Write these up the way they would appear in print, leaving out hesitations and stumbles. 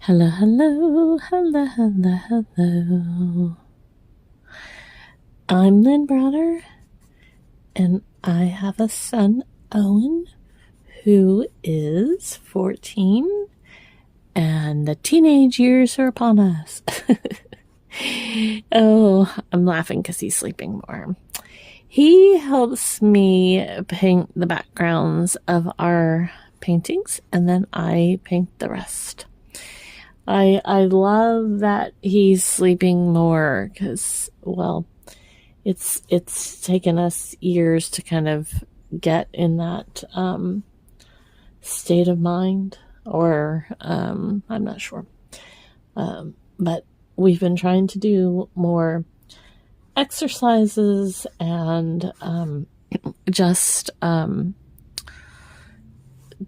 Hello, hello, hello, hello, hello. I'm Lynn Browder, and I have a son, Owen, who is 14, and the teenage years are upon us. Oh, I'm laughing because he's sleeping more. He helps me paint the backgrounds of our paintings, and then I paint the rest. I love that he's sleeping more because, well, it's taken us years to kind of get in that state of mind, or I'm not sure. But we've been trying to do more exercises and just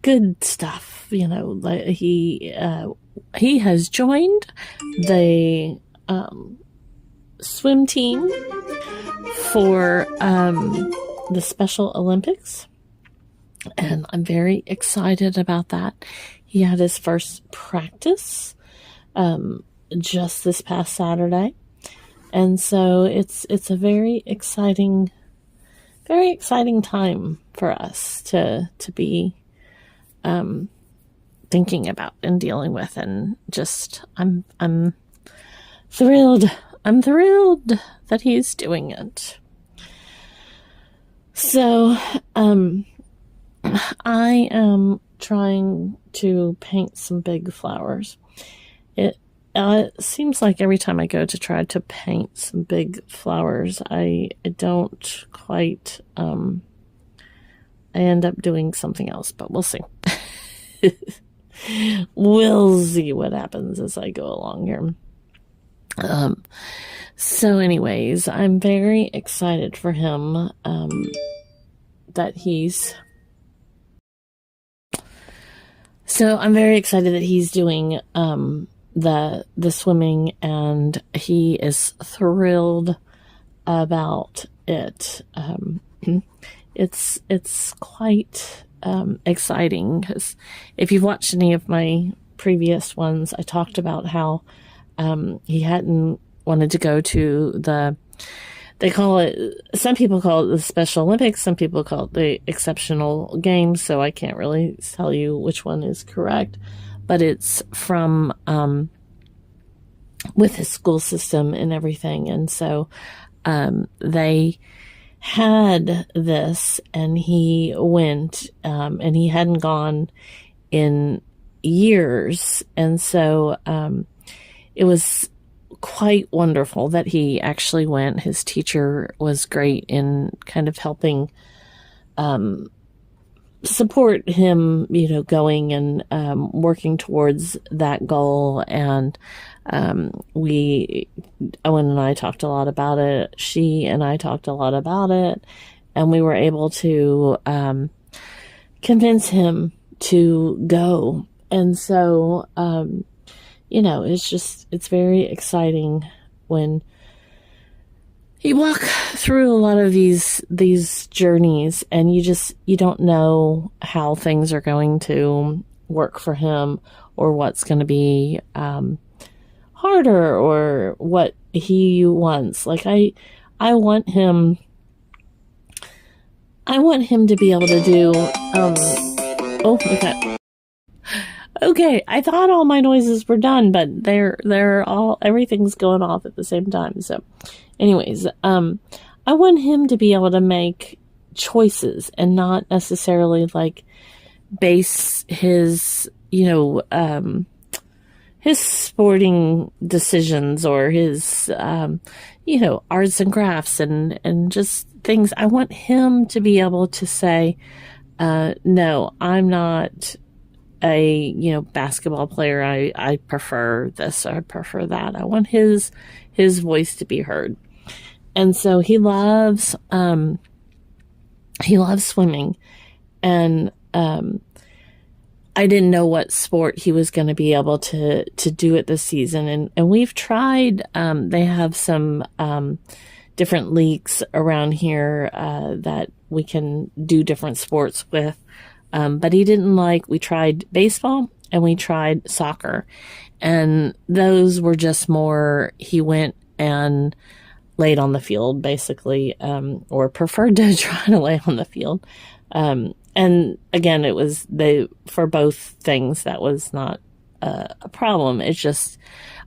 good stuff, like he has joined the swim team for the Special Olympics, and I'm very excited about that. He had his first practice just this past Saturday, and so it's a very exciting time for us to be thinking about and dealing with, and just I'm thrilled. I'm thrilled that he's doing it. So I am trying to paint some big flowers. It seems like every time I go to try to paint some big flowers, I don't quite I end up doing something else, but we'll see. We'll see what happens as I go along here. So anyways, I'm very excited for him, that he's doing, the swimming, and he is thrilled about it. It's quite exciting, because if you've watched any of my previous ones, I talked about how he hadn't wanted to go to some people call it the Special Olympics, some people call it the Exceptional Games, so I can't really tell you which one is correct, but it's from with his school system and everything. And so they had this, and he went, and he hadn't gone in years, and so it was quite wonderful that he actually went. His teacher was great in kind of helping support him, going and working towards that goal. And Owen and I talked a lot about it. She and I talked a lot about it, and we were able to convince him to go. And so it's very exciting when you walk through a lot of these journeys, and you don't know how things are going to work for him, or what's going to be harder, or what he wants. Like I want him to be able to do Okay, I thought all my noises were done, but everything's going off at the same time. So anyways, I want him to be able to make choices, and not necessarily like base his sporting decisions, or his arts and crafts, and just things. I want him to be able to say, no, I'm not a basketball player. I prefer this, or I prefer that. I want his voice to be heard. And so he loves swimming, and I didn't know what sport he was going to be able to do it this season, and we've tried. They have some different leagues around here that we can do different sports with. But he didn't like. We tried baseball, and we tried soccer. And those were just more, he went and laid on the field, basically, or preferred to try to lay on the field. And again, it was for both things, that was not a problem. It's just,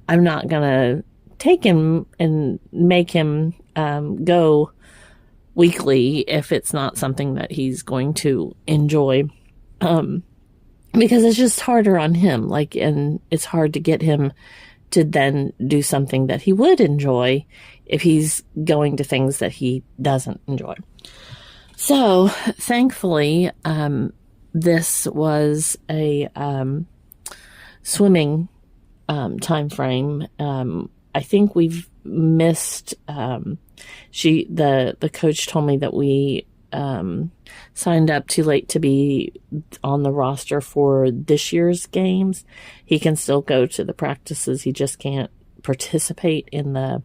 I'm not going to take him and make him go weekly if it's not something that he's going to enjoy. Because it's just harder on him, and it's hard to get him to then do something that he would enjoy if he's going to things that he doesn't enjoy. So thankfully, this was a swimming time frame. I think we've missed. The coach told me that we signed up too late to be on the roster for this year's games. He can still go to the practices. He just can't participate in the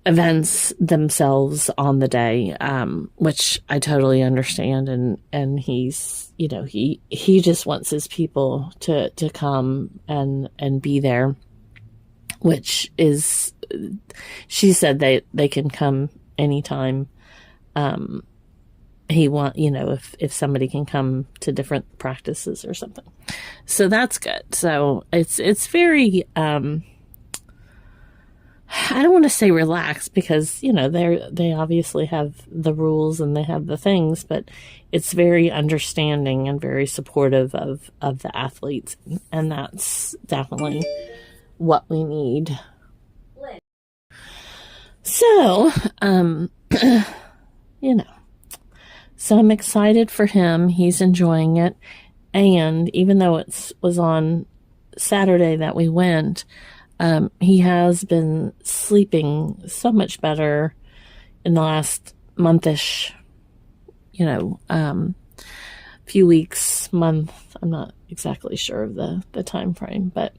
events themselves on the day, which I totally understand. And he's, he just wants his people to come and be there, which is, she said they can come anytime. If somebody can come to different practices or something. So that's good. So it's very, I don't want to say relaxed, because, they obviously have the rules and they have the things, but it's very understanding and very supportive of the athletes. And that's definitely what we need. So, so I'm excited for him. He's enjoying it. And even though it was on Saturday that we went, he has been sleeping so much better in the last monthish, few weeks, month. I'm not exactly sure of the time frame, but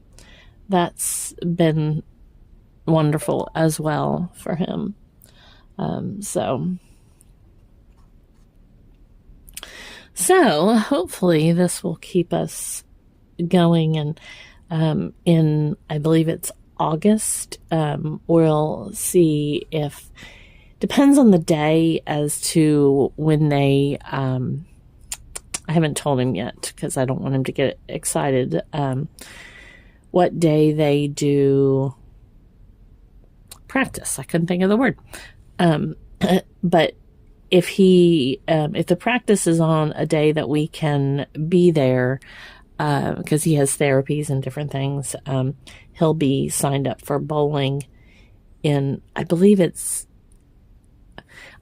that's been wonderful as well for him. So hopefully this will keep us going, and in, I believe it's August, we'll see if, depends on the day as to when they, I haven't told him yet because I don't want him to get excited, what day they do practice. I couldn't think of the word. But if the practice is on a day that we can be there, because he has therapies and different things, he'll be signed up for bowling in, I believe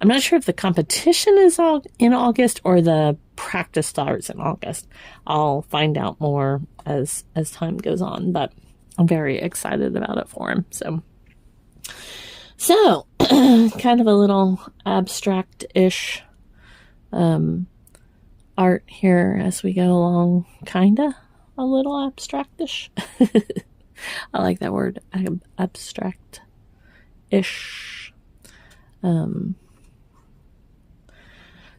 I'm not sure if the competition is all in August or the practice starts in August. I'll find out more as time goes on, but I'm very excited about it for him. So kind of a little abstract-ish art here as we go along. Kinda a little abstract-ish. I like that word, abstract-ish.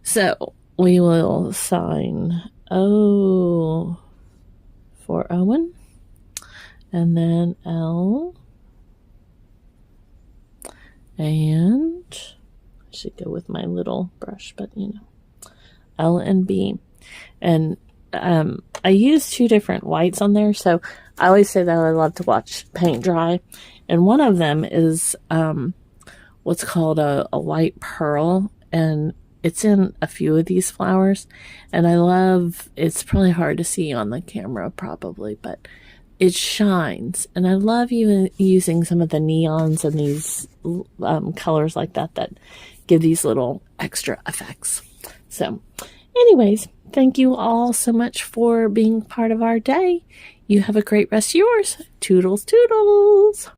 So we will sign O for Owen, and then L, and I should go with my little brush, but L and B. And I use two different whites on there, so I always say that I love to watch paint dry, and one of them is what's called a white pearl, and it's in a few of these flowers, and it's probably hard to see on the camera probably, but it shines, and I love using some of the neons and these colors like that give these little extra effects. So anyways, thank you all so much for being part of our day. You have a great rest of yours. Toodles, toodles.